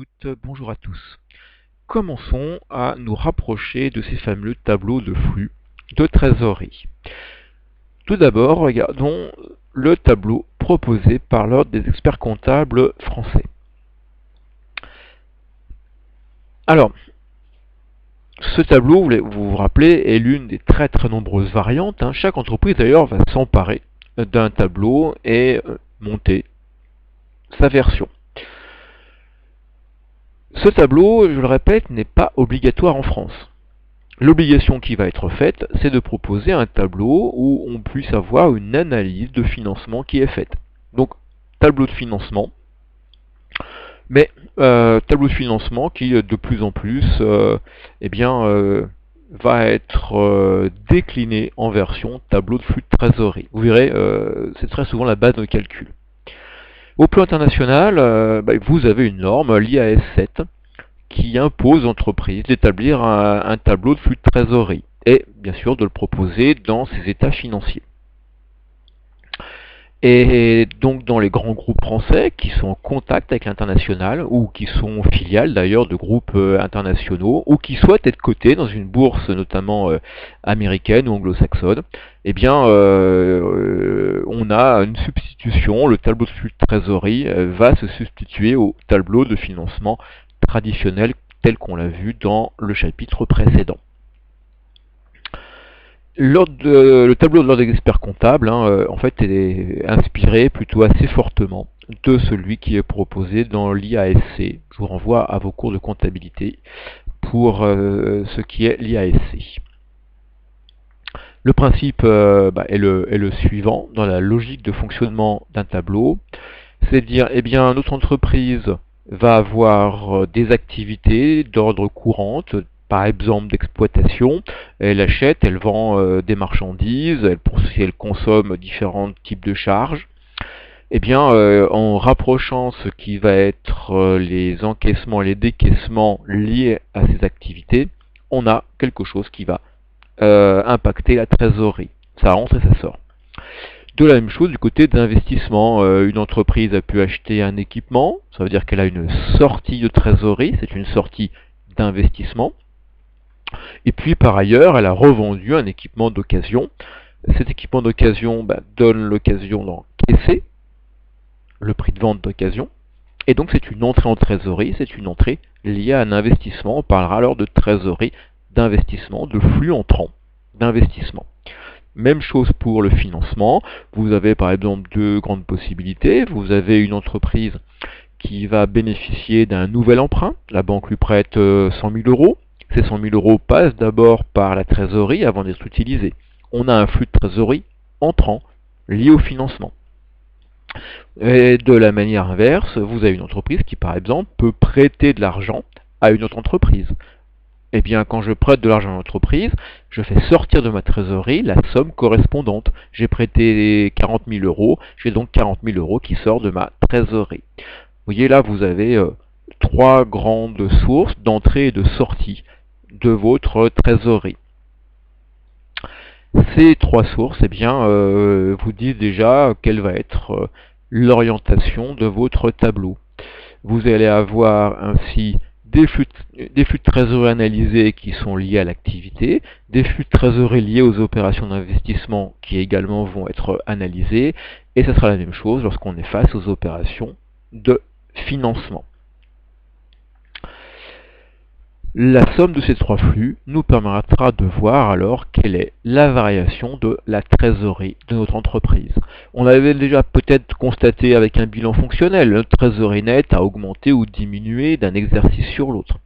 toutes, bonjour à tous. Commençons à nous rapprocher de ces fameux tableaux de flux de trésorerie. Tout d'abord, regardons le tableau proposé par l'Ordre des experts comptables français. Alors, ce tableau, vous vous rappelez, est l'une des très nombreuses variantes. Chaque entreprise d'ailleurs va s'emparer d'un tableau et monter sa version. Ce tableau, je le répète, n'est pas obligatoire en France. L'obligation qui va être faite, c'est de proposer un tableau où on puisse avoir une analyse de financement qui est faite. Donc, tableau de financement, mais tableau de financement qui, de plus en plus, va être décliné en version tableau de flux de trésorerie. Vous verrez, c'est très souvent la base de calcul. Au plan international, vous avez une norme, l'IAS 7, qui impose aux entreprises d'établir un tableau de flux de trésorerie et bien sûr de le proposer dans ses états financiers. Et donc dans les grands groupes français qui sont en contact avec l'international ou qui sont filiales d'ailleurs de groupes internationaux ou qui souhaitent être cotés dans une bourse notamment américaine ou anglo-saxonne, on a une substitution, le tableau de flux de trésorerie va se substituer au tableau de financement traditionnel tel qu'on l'a vu dans le chapitre précédent. Le tableau de l'ordre des experts comptables en fait est inspiré plutôt assez fortement de celui qui est proposé dans l'IASC. Je vous renvoie à vos cours de comptabilité pour ce qui est l'IASC. Le principe est le suivant dans la logique de fonctionnement d'un tableau, c'est de dire notre entreprise va avoir des activités d'ordre courante, par exemple d'exploitation. Elle achète, elle vend des marchandises, elle consomme différents types de charges. En rapprochant ce qui va être les encaissements et les décaissements liés à ces activités, on a quelque chose qui va impacter la trésorerie. Ça rentre et ça sort. De la même chose du côté d'investissement, une entreprise a pu acheter un équipement, ça veut dire qu'elle a une sortie de trésorerie, c'est une sortie d'investissement. Et puis par ailleurs, elle a revendu un équipement d'occasion. Cet équipement d'occasion donne l'occasion d'encaisser le prix de vente d'occasion. Et donc c'est une entrée en trésorerie, c'est une entrée liée à un investissement. On parlera alors de trésorerie d'investissement, de flux entrant d'investissement. Même chose pour le financement. Vous avez par exemple deux grandes possibilités. Vous avez une entreprise qui va bénéficier d'un nouvel emprunt. La banque lui prête 100 000 euros. Ces 100 000 euros passent d'abord par la trésorerie avant d'être utilisés. On a un flux de trésorerie entrant lié au financement. Et de la manière inverse, vous avez une entreprise qui par exemple peut prêter de l'argent à une autre entreprise. Quand je prête de l'argent à une entreprise, je fais sortir de ma trésorerie la somme correspondante. J'ai prêté 40 000 euros, j'ai donc 40 000 euros qui sortent de ma trésorerie. Vous voyez là, vous avez trois grandes sources d'entrée et de sortie de votre trésorerie. Ces trois sources, vous disent déjà quelle va être l'orientation de votre tableau. Vous allez avoir ainsi des flux de trésorerie analysés qui sont liés à l'activité, des flux de trésorerie liés aux opérations d'investissement qui également vont être analysés, et ce sera la même chose lorsqu'on est face aux opérations de financement. La somme de ces trois flux nous permettra de voir alors quelle est la variation de la trésorerie de notre entreprise. On avait déjà peut-être constaté avec un bilan fonctionnel, notre trésorerie nette a augmenté ou diminué d'un exercice sur l'autre.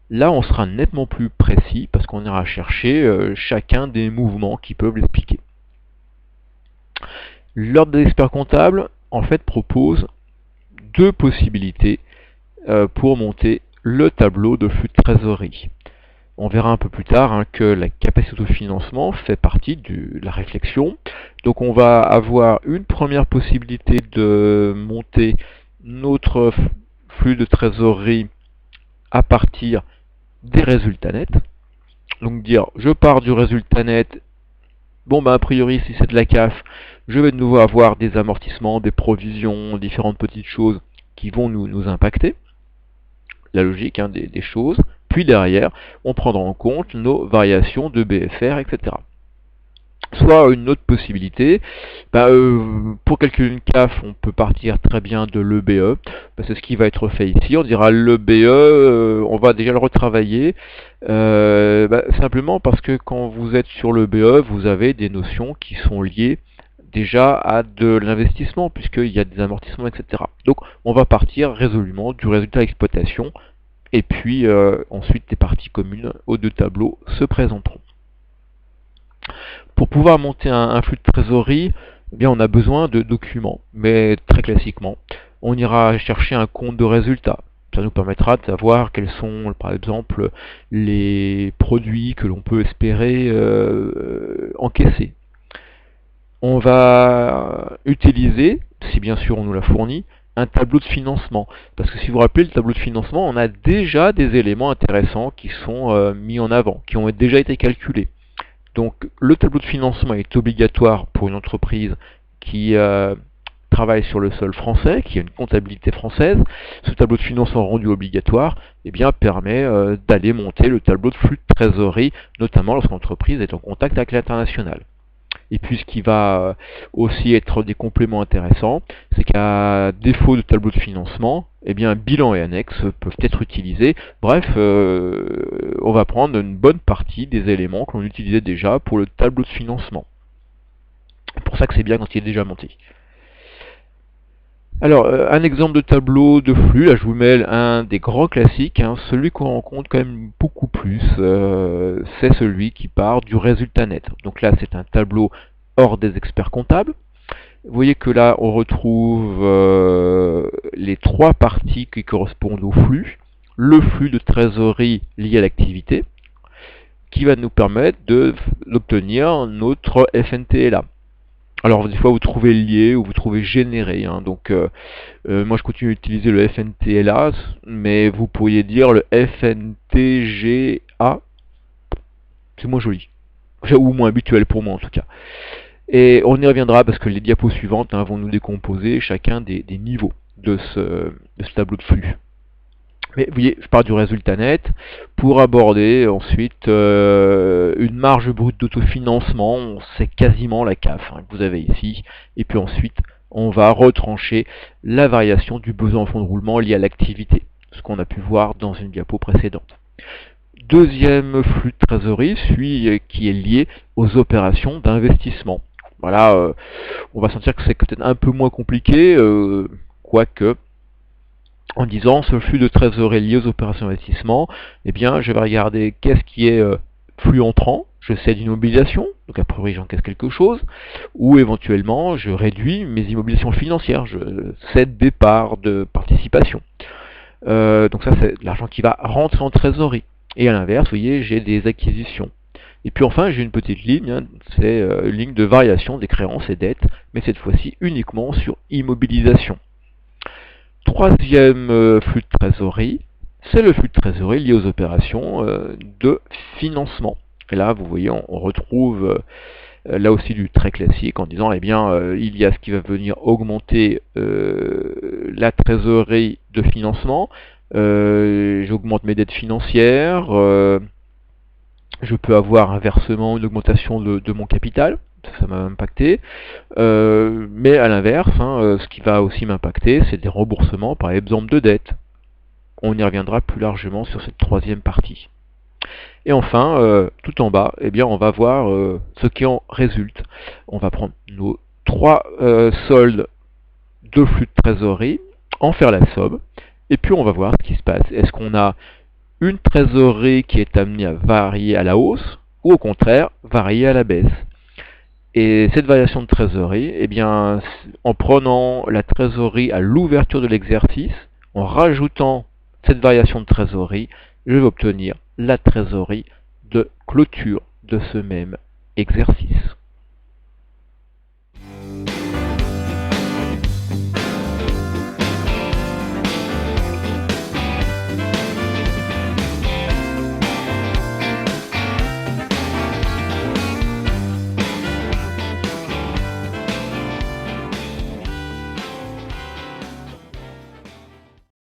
Là, on sera nettement plus précis parce qu'on ira chercher chacun des mouvements qui peuvent l'expliquer. L'ordre des experts comptables, en fait, propose deux possibilités pour monter le tableau de flux de trésorerie. On verra un peu plus tard que la capacité de financement fait partie de la réflexion. Donc on va avoir une première possibilité de monter notre flux de trésorerie à partir des résultats nets. Donc dire je pars du résultat net, a priori si c'est de la CAF, je vais de nouveau avoir des amortissements, des provisions, différentes petites choses qui vont nous impacter. la logique des choses, puis derrière, on prendra en compte nos variations de BFR, etc. Soit une autre possibilité, pour calculer une CAF, on peut partir très bien de l'EBE, c'est ce qui va être fait ici. On dira l'EBE, on va déjà le retravailler, simplement parce que quand vous êtes sur l'EBE, vous avez des notions qui sont liées déjà à de l'investissement, puisqu'il y a des amortissements, etc. Donc on va partir résolument du résultat d'exploitation, et puis ensuite des parties communes aux deux tableaux se présenteront. Pour pouvoir monter un flux de trésorerie, eh bien, on a besoin de documents, mais très classiquement, on ira chercher un compte de résultat. Ça nous permettra de savoir quels sont, par exemple, les produits que l'on peut espérer encaisser. On va utiliser, si bien sûr on nous l'a fourni, un tableau de financement. Parce que si vous vous rappelez, le tableau de financement, on a déjà des éléments intéressants qui sont mis en avant, qui ont déjà été calculés. Donc le tableau de financement est obligatoire pour une entreprise qui travaille sur le sol français, qui a une comptabilité française. Ce tableau de financement rendu obligatoire permet d'aller monter le tableau de flux de trésorerie, notamment lorsque l'entreprise est en contact avec l'international. Et puis ce qui va aussi être des compléments intéressants, c'est qu'à défaut de tableau de financement, bilan et annexe peuvent être utilisés. Bref, on va prendre une bonne partie des éléments que l'on utilisait déjà pour le tableau de financement. C'est pour ça que c'est bien quand il est déjà monté. Alors, un exemple de tableau de flux, là je vous mets un des grands classiques, celui qu'on rencontre quand même beaucoup plus, c'est celui qui part du résultat net. Donc là c'est un tableau hors des experts comptables. Vous voyez que là on retrouve les trois parties qui correspondent au flux. Le flux de trésorerie lié à l'activité, qui va nous permettre d'obtenir notre FNTLA. Alors des fois vous trouvez lié ou vous trouvez généré, moi je continue d'utiliser le FNTLA, mais vous pourriez dire le FNTGA, c'est moins joli, ou moins habituel pour moi en tout cas. Et on y reviendra parce que les diapos suivantes vont nous décomposer chacun des niveaux de ce tableau de flux. Mais vous voyez, je pars du résultat net pour aborder ensuite une marge brute d'autofinancement, c'est quasiment la CAF que vous avez ici, et puis ensuite on va retrancher la variation du besoin en fonds de roulement lié à l'activité, ce qu'on a pu voir dans une diapo précédente. Deuxième flux de trésorerie, celui qui est lié aux opérations d'investissement. Voilà, on va sentir que c'est peut-être un peu moins compliqué, quoique en disant ce flux de trésorerie lié aux opérations d'investissement, je vais regarder qu'est-ce qui est flux entrant, je cède une immobilisation, donc a priori j'encaisse quelque chose, ou éventuellement je réduis mes immobilisations financières, je cède des parts de participation. Donc ça c'est l'argent qui va rentrer en trésorerie. Et à l'inverse, vous voyez, j'ai des acquisitions. Et puis enfin, j'ai une petite ligne, c'est une ligne de variation des créances et dettes, mais cette fois-ci uniquement sur immobilisation. Troisième flux de trésorerie, c'est le flux de trésorerie lié aux opérations de financement. Et là, vous voyez, on retrouve là aussi du très classique en disant, il y a ce qui va venir augmenter la trésorerie de financement, j'augmente mes dettes financières, je peux avoir inversement une augmentation de mon capital, ça m'a impacté, mais à l'inverse, ce qui va aussi m'impacter, c'est des remboursements par exemple de dettes. On y reviendra plus largement sur cette troisième partie. Et enfin, tout en bas, on va voir ce qui en résulte. On va prendre nos trois soldes de flux de trésorerie, en faire la somme, et puis on va voir ce qui se passe. Est-ce qu'on a une trésorerie qui est amenée à varier à la hausse, ou au contraire, varier à la baisse? Et cette variation de trésorerie, en prenant la trésorerie à l'ouverture de l'exercice, en rajoutant cette variation de trésorerie, je vais obtenir la trésorerie de clôture de ce même exercice.